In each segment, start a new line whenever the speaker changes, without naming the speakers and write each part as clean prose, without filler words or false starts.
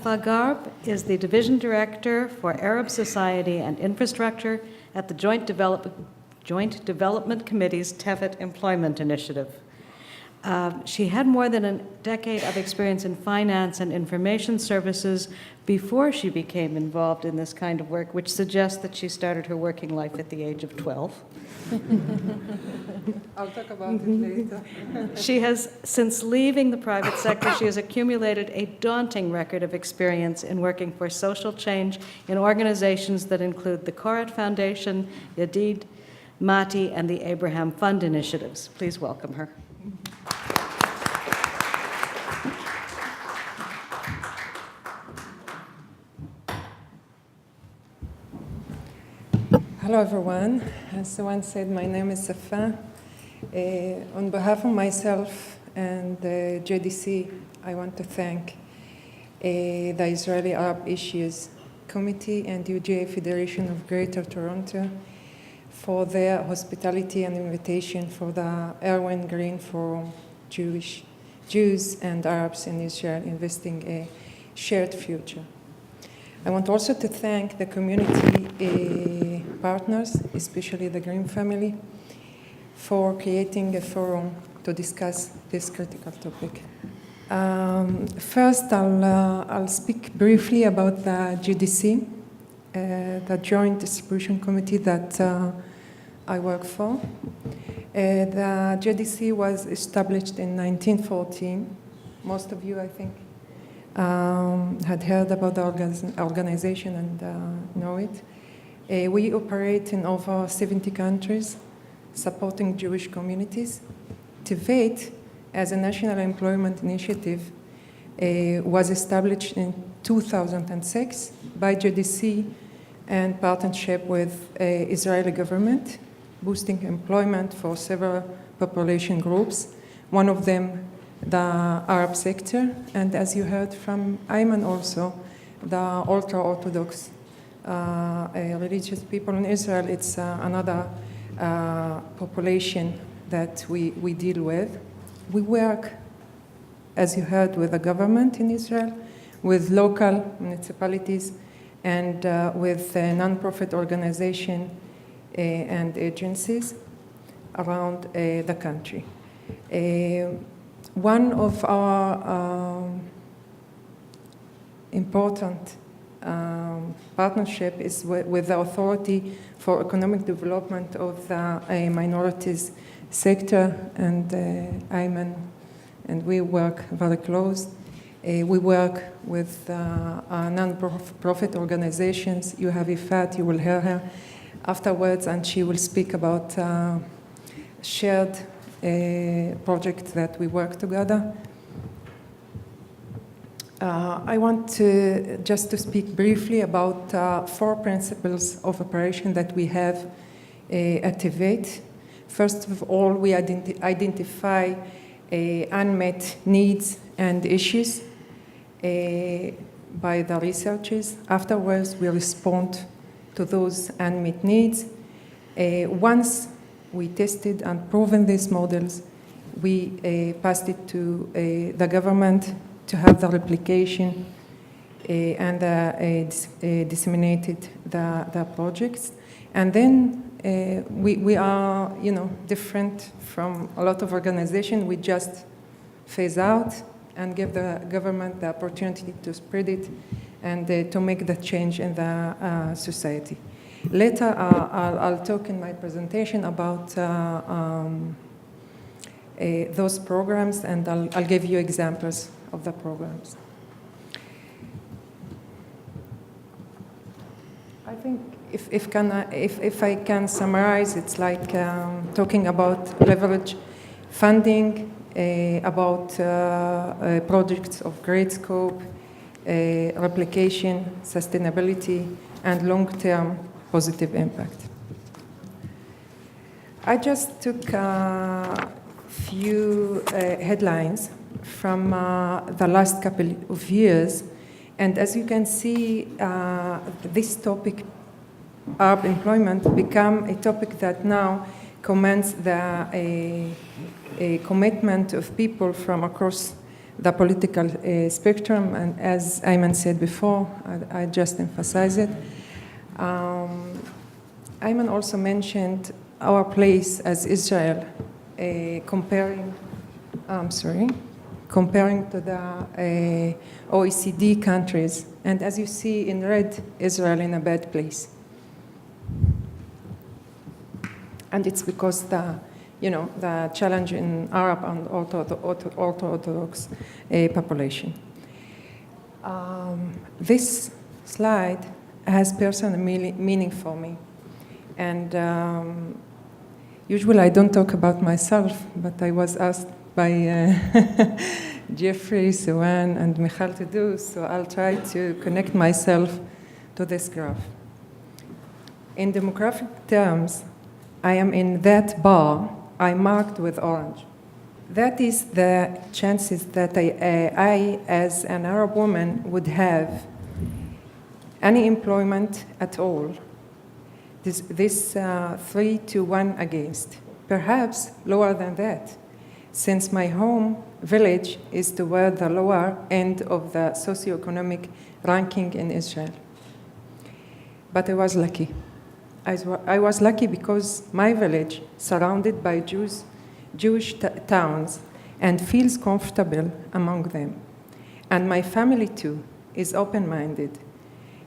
Safa Garb is the Division Director for Arab Society and Infrastructure at the Joint Development Committee's Tevet Employment Initiative. She had more than a decade of experience in finance and information services before she became involved in this kind of work, which suggests that she started her working life at the age of 12.
I'll talk about it later.
She has, since leaving the private sector, she has accumulated a daunting record of experience in working for social change in organizations that include the Korat Foundation, Yadid, Mati, and the Abraham Fund initiatives. Please welcome her.
Hello, everyone. As someone said, my name is Safa. On behalf of myself and the JDC, I want to thank the Israeli Arab Issues Committee and UJA Federation of Greater Toronto for their hospitality and invitation for the Irwin Green Forum, Jews and Arabs in Israel Investing a Shared Future. I want also to thank the community partners, especially the Green family, for creating a forum to discuss this critical topic. First, I'll speak briefly about the GDC, the Joint Distribution Committee that I work for. The JDC was established in 1914. Most of you, I think, had heard about the organization and know it. We operate in over 70 countries, supporting Jewish communities. Tevet, as a national employment initiative, was established in 2006 by JDC and partnership with Israeli government, boosting employment for several population groups, one of them the Arab sector, and as you heard from Aiman also, the ultra-Orthodox religious people in Israel. It's another population that we deal with. We work, as you heard, with the government in Israel, with local municipalities, and with non-profit organizations and agencies around the country. One of our important partnership is with the Authority for Economic Development of the Minorities sector, and Aiman and we work very close. We work with non-profit organizations. You have Ifat, you will hear her afterwards, and she will speak about shared project that we work together. I want to speak briefly about 4 principles of operation that we have at Tevet. First of all, we identify unmet needs and issues by the researchers. Afterwards, we respond to those unmet needs. Once we tested and proven these models, we passed it to the government to have the replication and disseminated the projects. And then we are, different from a lot of organizations. We just phase out and give the government the opportunity to spread it and to make the change in the society. Later, I'll talk in my presentation about those programs, and I'll give you examples of the programs. I think if I can summarize, it's like talking about leverage funding, about projects of great scope, replication, sustainability, and long-term positive impact. I just took a few headlines from the last couple of years, and as you can see, this topic, Arab employment, become a topic that now commands a commitment of people from across the political spectrum, and as Aiman said before, I just emphasize it. Aiman also mentioned our place as Israel, comparing to the OECD countries, and as you see in red, Israel in a bad place. And it's because the challenge in Arab and Orthodox population. This slide has personal meaning for me. And usually I don't talk about myself, but I was asked by Jeffrey, Suwan, and Michal to do, so I'll try to connect myself to this graph. In demographic terms, I am in that bar I marked with orange. That is the chances that I as an Arab woman, would have any employment at all. This 3 to 1 against, perhaps lower than that, since my home village is toward the lower end of the socioeconomic ranking in Israel. But I was lucky. I was lucky because my village, surrounded by Jewish towns, and feels comfortable among them. And my family too is open-minded.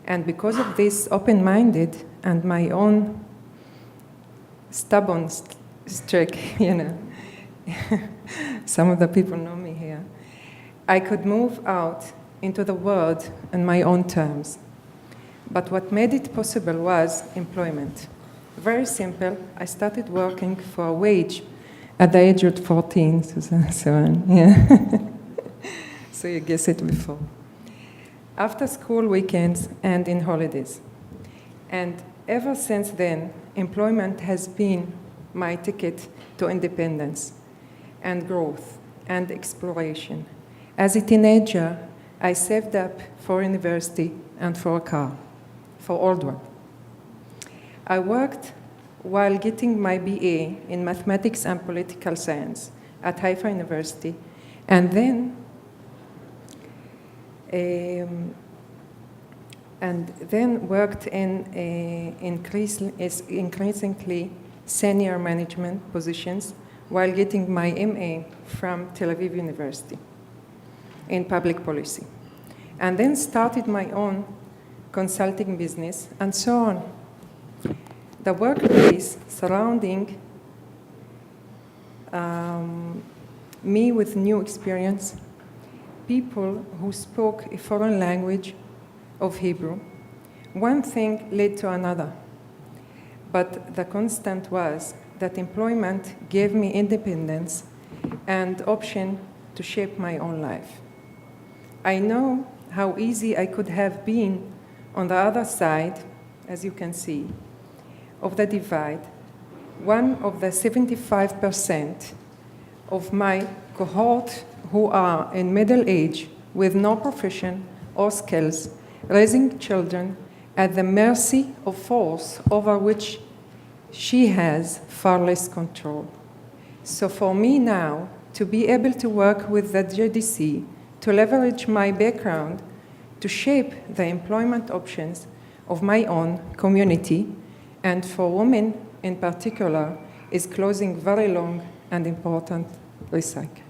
And because of this open-minded and my own stubborn streak, some of the people know me here, I could move out into the world on my own terms. But what made it possible was employment. Very simple. I started working for a wage at the age of 14, so on. Yeah. So you guessed it before. After school weekends and in holidays. And ever since then, employment has been my ticket to independence and growth and exploration. As a teenager, I saved up for university and for a car, for old one. I worked while getting my BA in mathematics and political science at Haifa University, and then worked in increasingly senior management positions while getting my MA from Tel Aviv University in public policy. And then started my own consulting business, and so on. The workplace surrounding me with new experience, people who spoke a foreign language of Hebrew. One thing led to another, but the constant was that employment gave me independence and option to shape my own life. I know how easy I could have been on the other side, as you can see, of the divide. One of the 75% of my cohort who are in middle age with no profession or skills, raising children at the mercy of force over which she has far less control. So for me now, to be able to work with the JDC, to leverage my background, to shape the employment options of my own community, and for women in particular, is closing very long and important recycle.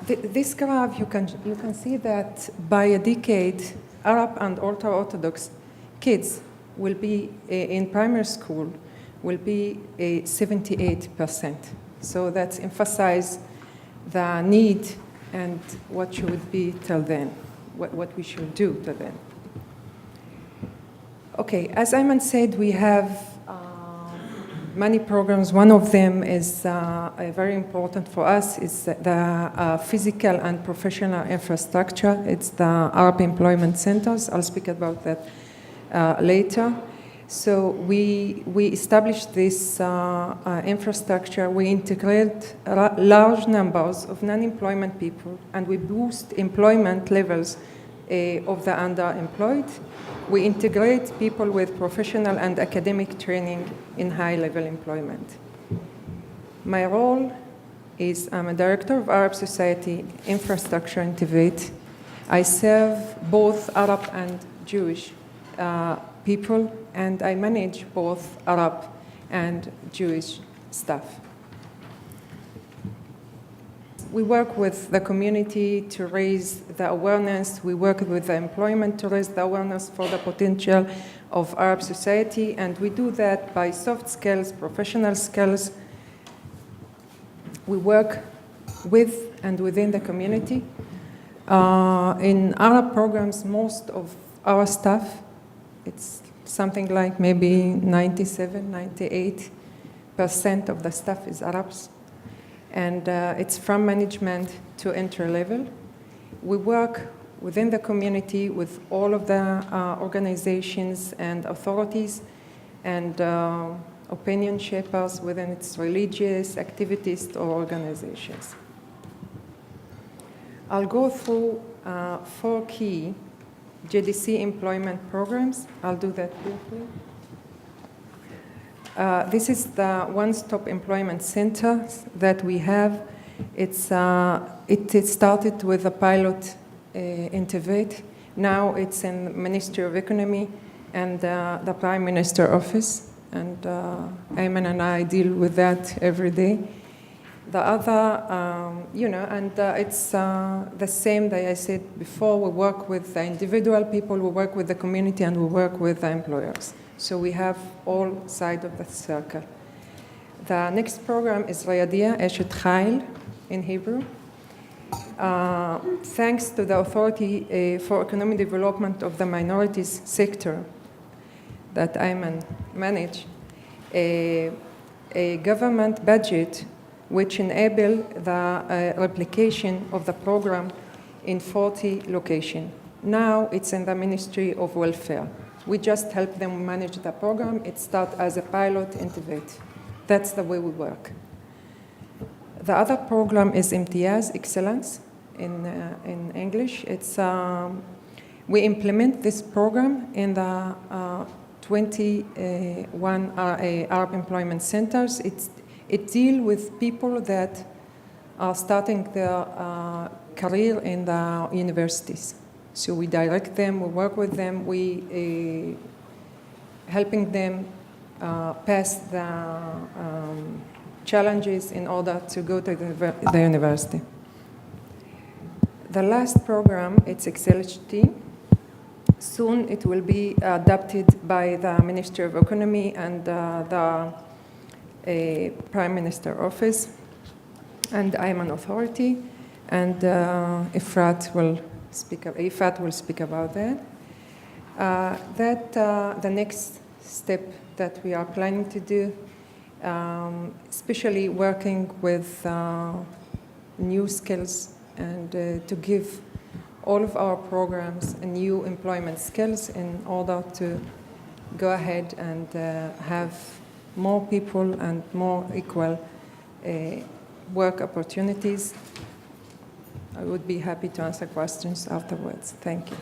This graph, you can see that by a decade, Arab and ultra-Orthodox kids will be in primary school will be 78%. So that's emphasize the need and what should be till then, what we should do till then. Okay, as Aiman said, we have many programs. One of them is very important for us, is the physical and professional infrastructure. It's the Arab Employment Centers. I'll speak about that later. So we established this infrastructure. We integrate large numbers of non-employment people, and we boost employment levels of the underemployed. We integrate people with professional and academic training in high-level employment. My role I'm a director of Arab Society Infrastructure in Tibet. I serve both Arab and Jewish people, and I manage both Arab and Jewish staff. We work with the community to raise the awareness. We work with the employment to raise the awareness for the potential of Arab society, and we do that by soft skills, professional skills. We work with and within the community. In Arab programs, most of our staff, it's something like maybe 97, 98% of the staff is Arabs. And it's from management to entry level. We work within the community with all of the organizations and authorities and opinion shapers within its religious, activist, or organizations. I'll go through 4 key JDC employment programs. I'll do that briefly. This is the one-stop employment center that we have. It started with a pilot in Tibet. Now it's in the Ministry of Economy and the Prime Minister office. And Aiman and I deal with that every day. The other, it's the same that I said before. We work with the individual people, we work with the community, and we work with the employers. So we have all sides of the circle. The next program is Riyadiyya Eshet Khail in Hebrew. Thanks to the Authority for Economic Development of the Minorities sector that Aiman manage, a government budget which enable the replication of the program in 40 locations. Now it's in the Ministry of Welfare. We just help them manage the program. It started as a pilot in Tibet. That's the way we work. The other program is Imtiyaz, Excellence, in English. It's, we implement this program in the 21 Arab employment centers. It deals with people that are starting their career in the universities. So we direct them, we work with them, we helping them pass the challenges in order to go to the university. The last program, it's XLHT. Soon it will be adopted by the Ministry of Economy and the Prime Minister Office and Aiman Authority, and Ifrat will speak about that. The next step that we are planning to do, especially working with new skills and to give all of our programs new employment skills in order to go ahead and have more people and more equal work opportunities. I would be happy to answer questions afterwards. Thank you.